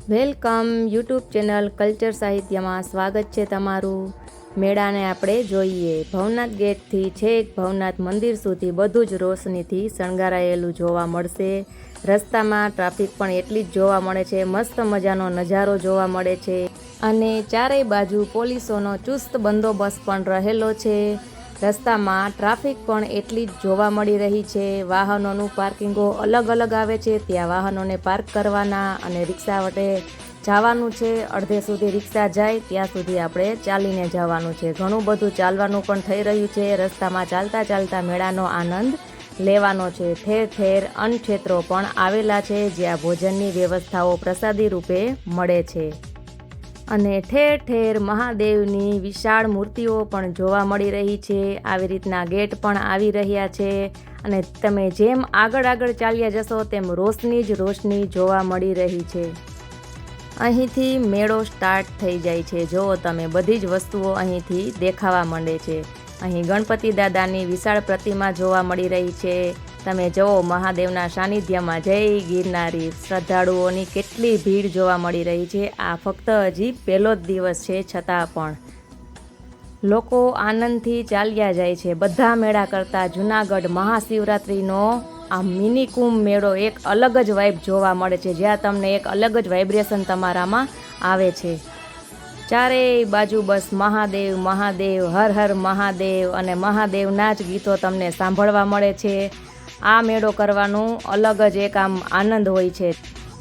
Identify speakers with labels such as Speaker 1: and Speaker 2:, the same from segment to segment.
Speaker 1: Welcome YouTube channel culture સાહિત્યમાં સ્વાગત છે તમારું। મેળાને આપણે જોઈએ। ભવનાથ ગેટથી છેક ભવનાથ મંદિર સુધી બધું જ રોશનીથી શણગારાયેલું જોવા મળશે। રસ્તામાં ટ્રાફિક પણ એટલી જ જોવા મળે છે। મસ્ત મજાનો નજારો જોવા મળે છે અને ચારેય બાજુ પોલીસોનો ચુસ્ત બંદોબસ્ત પણ રહેલો છે। રસ્તામાં ટ્રાફિક પણ એટલી જ જોવા મળી રહી છે। વાહનોનું પાર્કિંગો અલગ અલગ આવે છે, ત્યાં વાહનોને પાર્ક કરવાના અને રિક્ષા વટે જવાનું છે। અડધે સુધી રિક્ષા જાય ત્યાં સુધી આપણે ચાલીને જવાનું છે। ઘણું બધું ચાલવાનું પણ થઈ રહ્યું છે। રસ્તામાં ચાલતા ચાલતા મેળાનો આનંદ લેવાનો છે। ઠેર ઠેર અન્નક્ષેત્રો પણ આવેલા છે, જ્યાં ભોજનની વ્યવસ્થાઓ પ્રસાદી રૂપે મળે છે અને ઠેર ઠેર મહાદેવની વિશાળ મૂર્તિઓ પણ જોવા મળી રહી છે। આવી રીતના ગેટ પણ આવી રહ્યા છે અને તમે જેમ આગળ ચાલ્યા જશો તેમ રોશની જ રોશની જોવા મળી રહી છે। અહીંથી મેળો સ્ટાર્ટ થઈ જાય છે। જો તમે બધી જ વસ્તુઓ અહીંથી દેખાવા માંડે છે। અહીં ગણપતિ દાદાની વિશાળ પ્રતિમા જોવા મળી રહી છે। તમે જુઓ મહાદેવના સાનિધ્યમાં જય ગિરનારી શ્રદ્ધાળુઓની કેટલી ભીડ જોવા મળી રહી છે। આ ફક્ત હજી પહેલો જ દિવસ છે, છતાં પણ લોકો આનંદથી ચાલ્યા જાય છે। બધા મેળા કરતાં જૂનાગઢ મહાશિવરાત્રિનો આ મિની કુંભ મેળો એક અલગ જ વાઇબ જોવા મળે છે, જ્યાં તમને એક અલગ જ વાઇબ્રેશન તમારામાં આવે છે। ચારેય બાજુ બસ મહાદેવ મહાદેવ, હર હર મહાદેવ અને મહાદેવના જ ગીતો તમને સાંભળવા મળે છે। આ મેળો કરવાનું અલગ જ એક આનંદ હોય છે।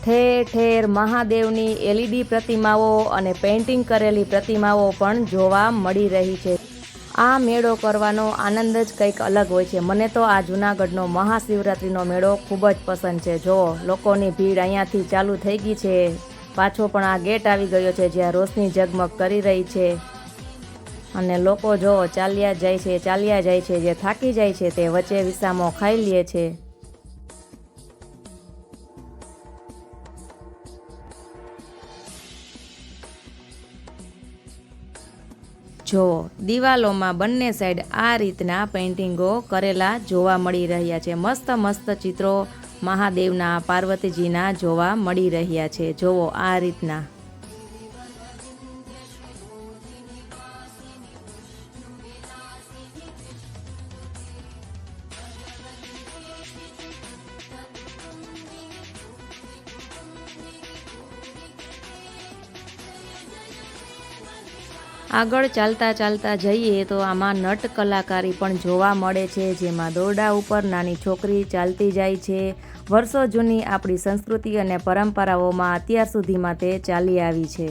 Speaker 1: ઠેર ઠેર મહાદેવની LED પ્રતિમાઓ અને પેઇન્ટિંગ કરેલી પ્રતિમાઓ પણ જોવા મળી રહી છે। આ મેળો કરવાનો આનંદ જ કંઈક અલગ હોય છે। મને તો આ જૂનાગઢનો મહાશિવરાત્રિનો મેળો ખૂબ જ પસંદ છે। જો લોકોની ભીડ અહીંયાથી ચાલુ થઈ ગઈ છે, પાછો પણ આ ગેટ આવી ગયો છે, જ્યાં રોશની ઝગમગ કરી રહી છે અને લોકો જો ચાલ્યા જાય છે। જે થાકી જાય છે તે વચ્ચે વિસામો ખાઈ લે છે। જો દિવાલોમાં બંને સાઈડ આ રીતના પેઇન્ટિંગો કરેલા જોવા મળી રહ્યા છે। મસ્ત મસ્ત ચિત્રો મહાદેવના, પાર્વતીજીના જોવા મળી રહ્યા છે। જોવો આ રીતના આગળ ચાલતા જઈએ તો આમાં નટ કલાકારી પણ જોવા મળે છે, જેમાં દોરડા ઉપર નાની છોકરી ચાલતી જાય છે। વર્ષો જૂની આપણી સંસ્કૃતિ અને પરંપરાઓમાં અત્યાર સુધીમાં તે ચાલી આવી છે।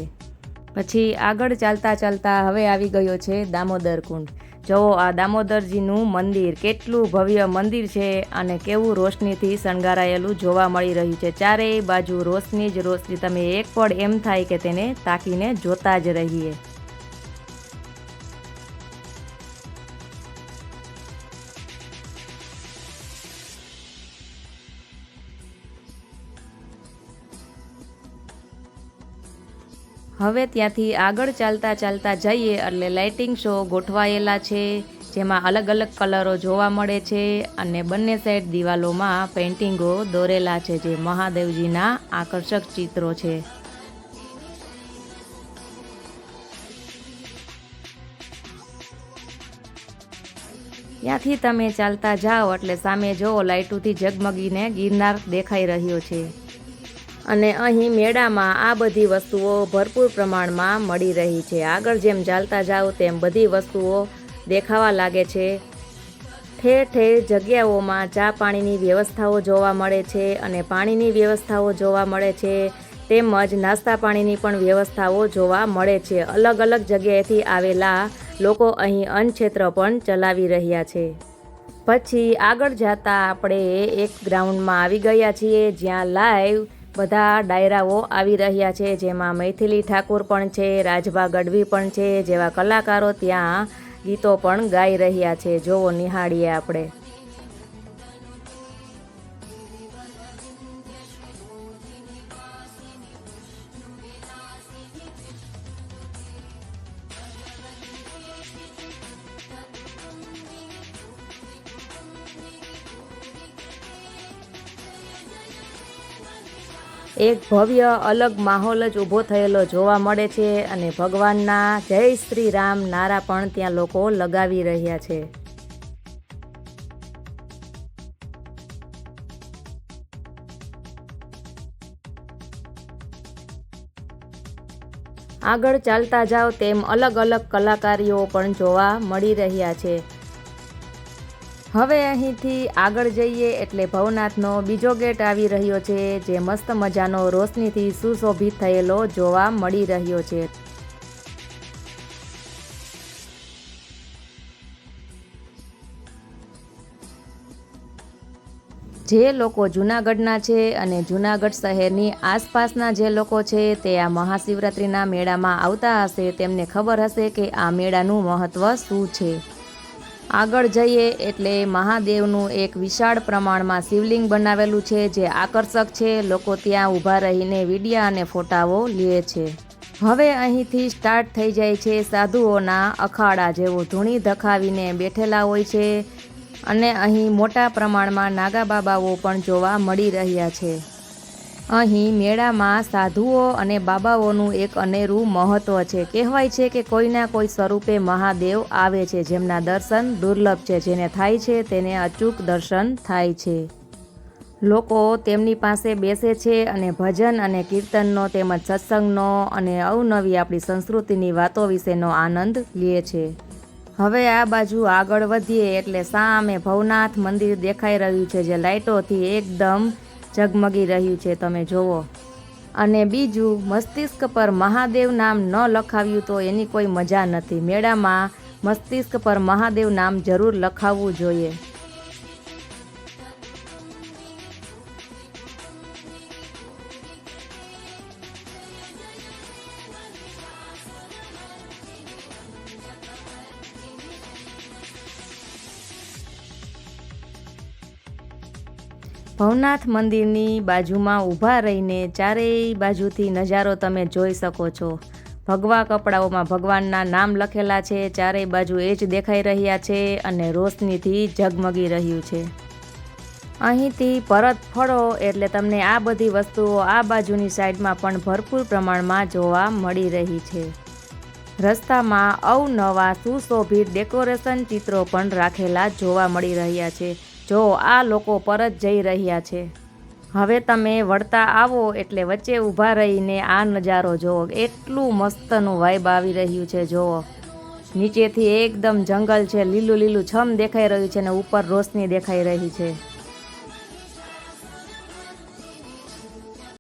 Speaker 1: પછી આગળ ચાલતા હવે આવી ગયો છે દામોદર કુંડ। જુઓ આ દામોદરજીનું મંદિર કેટલું ભવ્ય મંદિર છે અને કેવું રોશનીથી શણગારાયેલું જોવા મળી રહ્યું છે। ચારેય બાજુ રોશની જ રોશની, તમે એક પળ એમ થાય કે તેને તાકીને જોતા જ રહીએ। હવે ત્યાંથી આગળ ચાલતા જઈએ એટલે લાઇટિંગ શો ગોઠવાયેલા છે, જેમાં અલગ અલગ કલરો જોવા મળે છે અને બંને સાઈડ દિવાલોમાં પેઇન્ટિંગો દોરેલા છે, જે મહાદેવજીના આકર્ષક ચિત્રો છે। ત્યાંથી તમે ચાલતા જાઓ એટલે સામે જુઓ લાઇટોથી ઝગમગીને ગિરનાર દેખાઈ રહ્યો છે અને અહીં મેળામાં આ બધી વસ્તુઓ ભરપૂર પ્રમાણમાં મળી રહી છે। આગળ જેમ ચાલતા જાઓ તેમ બધી વસ્તુઓ દેખાવા લાગે છે। ઠેર ઠેર જગ્યાઓમાં ચા પાણીની વ્યવસ્થાઓ જોવા મળે છે અને પાણીની વ્યવસ્થાઓ જોવા મળે છે, તેમજ નાસ્તા પાણીની પણ વ્યવસ્થાઓ જોવા મળે છે। અલગ અલગ જગ્યાએથી આવેલા લોકો અહીં અન્નક્ષેત્ર પણ ચલાવી રહ્યા છે। પછી આગળ જતા આપણે એક ગ્રાઉન્ડમાં આવી ગયા છીએ, જ્યાં લાઈવ બધા ડાયરાઓ આવી રહ્યા છે, જેમાં મૈથિલી ઠાકુર પણ છે, રાજભા ગઢવી પણ છે, જેવા કલાકારો ત્યાં ગીતો પણ ગાઈ રહ્યા છે। જોવો નિહાળીએ આપણે। એક ભવ્ય અલગ માહોલ જ ઊભો થયેલો જોવા મળે છે અને ભગવાનના જય શ્રી રામ નારા પણ ત્યાં લોકો લગાવી રહ્યા છે. આગળ ચાલતા જાઓ તેમ અલગ અલગ કલાકારીઓ પણ જોવા મળી રહ્યા છે. હવે અહીંથી આગળ જઈએ એટલે ભવનાથનો બીજો ગેટ આવી રહ્યો છે, જે મસ્ત મજાનો રોશનીથી સુશોભિત થયેલો જોવા મળી રહ્યો છે. જે લોકો જૂનાગઢના છે અને જૂનાગઢ શહેરની આસપાસના જે લોકો છે તે આ મહાશિવરાત્રિના મેળામાં આવતા હશે, તેમને ખબર હશે કે આ મેળાનું મહત્ત્વ શું છે. આગળ જઈએ એટલે મહાદેવનું એક વિશાળ પ્રમાણમાં શિવલિંગ બનાવેલું છે, જે આકર્ષક છે. લોકો ત્યાં ઊભા રહીને વિડીયા અને ફોટાઓ લે છે. હવે અહીંથી સ્ટાર્ટ થઈ જાય છે સાધુઓના અખાડા, જેવો ધૂણી ધખાવીને બેઠેલા હોય છે અને અહીં મોટા પ્રમાણમાં નાગા બાબાઓ પણ જોવા મળી રહ્યા છે. અહીં મેળામાં સાધુઓ અને બાબાઓનું એક અનેરું મહત્ત્વ છે. કહેવાય છે કે કોઈના કોઈ સ્વરૂપે મહાદેવ આવે છે, જેમના દર્શન દુર્લભ છે. જેને થાય છે તેને અચૂક દર્શન થાય છે. લોકો તેમની પાસે બેસે છે અને ભજન અને કીર્તનનો તેમજ સત્સંગનો અને અવનવી આપણી સંસ્કૃતિની વાતો વિશેનો આનંદ લે છે. હવે આ બાજુ આગળ વધીએ એટલે સામે ભવનાથ મંદિર દેખાઈ રહ્યું છે, જે લાઇટોથી એકદમ ઝગમગી રહ્યું છે, તમે જુઓ. અને બીજું, મસ્તિષ્ક પર મહાદેવ નામ ન લખાવ્યું તો એની કોઈ મજા નથી. મેળામાં મસ્તિષ્ક પર મહાદેવ નામ જરૂર લખાવવું જોઈએ. ભવનાથ મંદિરની બાજુમાં ઊભા રહીને ચારેય બાજુથી નજારો તમે જોઈ શકો છો. ભગવા કપડાઓમાં ભગવાનના નામ લખેલા છે, ચારેય બાજુ એ જ દેખાઈ રહ્યા છે અને રોશનીથી ઝગમગી રહ્યું છે. અહીંથી પરત ફરો એટલે તમને આ બધી વસ્તુઓ આ બાજુની સાઈડમાં પણ ભરપૂર પ્રમાણમાં જોવા મળી રહી છે. રસ્તામાં અવનવા સુશોભિત ડેકોરેશન ચિત્રો પણ રાખેલા જોવા મળી રહ્યા છે. જો આ લોકો પરત જઈ રહ્યા છે. હવે તમે વળતા આવો એટલે વચ્ચે ઊભા રહીને આ નજારો જુઓ. એટલું મસ્તનું વાઇબ આવી રહ્યું છે. જુઓ, નીચેથી એકદમ જંગલ છે, લીલું લીલું છમ દેખાઈ રહ્યું છે અને ઉપર રોશની દેખાઈ રહી છે.